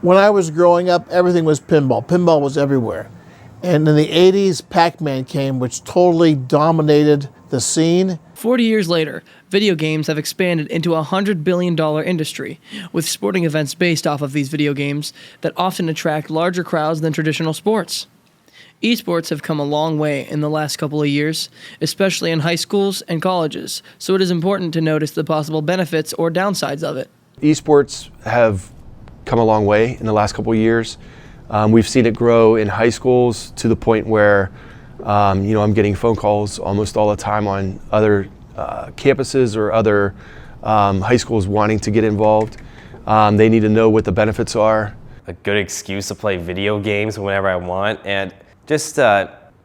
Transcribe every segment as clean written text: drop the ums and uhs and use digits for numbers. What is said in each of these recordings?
When I was growing up, everything was pinball. Pinball was everywhere. And in the 80s, Pac-Man came, which totally dominated the scene. 40 years later, video games have expanded into a $100 billion industry, with sporting events based off of these video games that often attract larger crowds than traditional sports. Esports have come a long way in the last couple of years, especially in high schools and colleges, so it is important to notice the possible benefits or downsides of it. Esports have come a long way in the last couple of years. We've seen it grow in high schools to the point where I'm getting phone calls almost all the time on other campuses or other high schools wanting to get involved. They need to know what the benefits are. A good excuse to play video games whenever I want, and just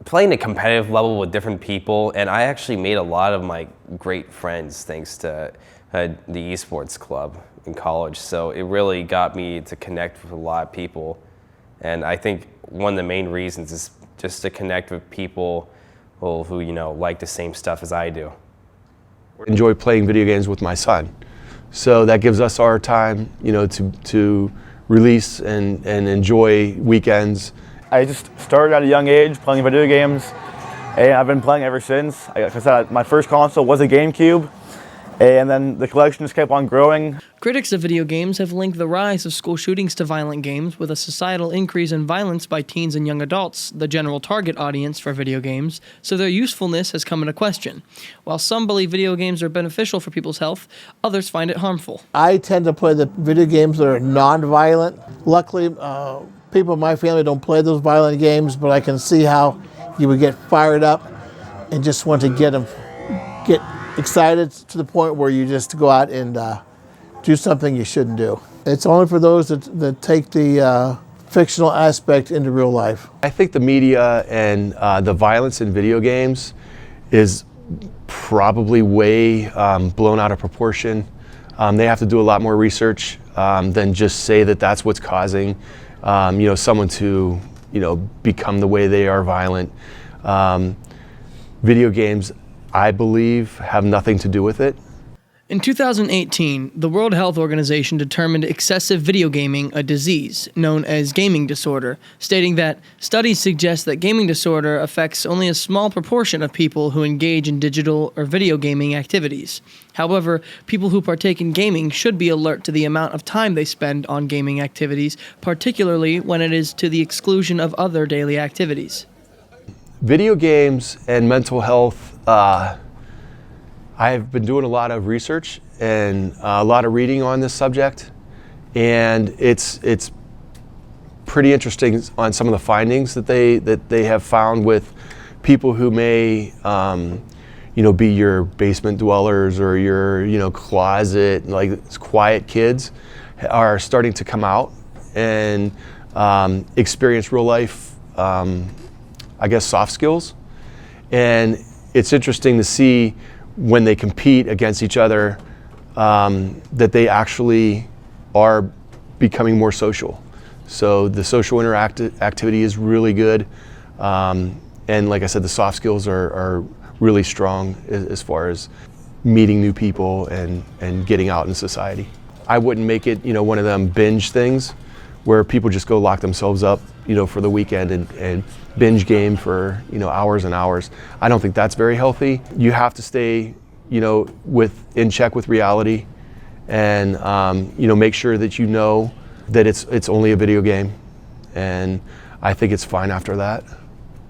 playing a competitive level with different people. And I actually made a lot of my great friends thanks to the esports club in college. So it really got me to connect with a lot of people. And I think one of the main reasons is just to connect with people who like the same stuff as I do. I enjoy playing video games with my son, so that gives us our time, to release and enjoy weekends. I just started at a young age playing video games, and I've been playing ever since. Like I said, my first console was a GameCube, and then the collection just kept on growing. Critics of video games have linked the rise of school shootings to violent games with a societal increase in violence by teens and young adults, the general target audience for video games, so their usefulness has come into question. While some believe video games are beneficial for people's health, others find it harmful. I tend to play the video games that are non-violent. Luckily, people in my family don't play those violent games, but I can see how you would get fired up and just want to get excited to the point where you just go out and do something you shouldn't do. It's only for those that take the fictional aspect into real life. I think the media and the violence in video games is probably way blown out of proportion. They have to do a lot more research than just say that that's what's causing someone to become the way they are violent. Video games, I believe, have nothing to do with it. In 2018, the World Health Organization determined excessive video gaming a disease known as gaming disorder, stating that studies suggest that gaming disorder affects only a small proportion of people who engage in digital or video gaming activities. However, people who partake in gaming should be alert to the amount of time they spend on gaming activities, particularly when it is to the exclusion of other daily activities. Video games and mental health, I've been doing a lot of research and a lot of reading on this subject, and it's pretty interesting on some of the findings that they have found with people who may be your basement dwellers or your closet, like quiet kids, are starting to come out and experience real life soft skills. And it's interesting to see when they compete against each other that they actually are becoming more social. So the social activity is really good. And like I said, the soft skills are really strong as far as meeting new people and getting out in society. I wouldn't make it one of them binge things where people just go lock themselves up for the weekend and binge game for hours and hours. I don't think that's very healthy. You have to stay in check with reality, and make sure that that it's only a video game, and I think it's fine after that.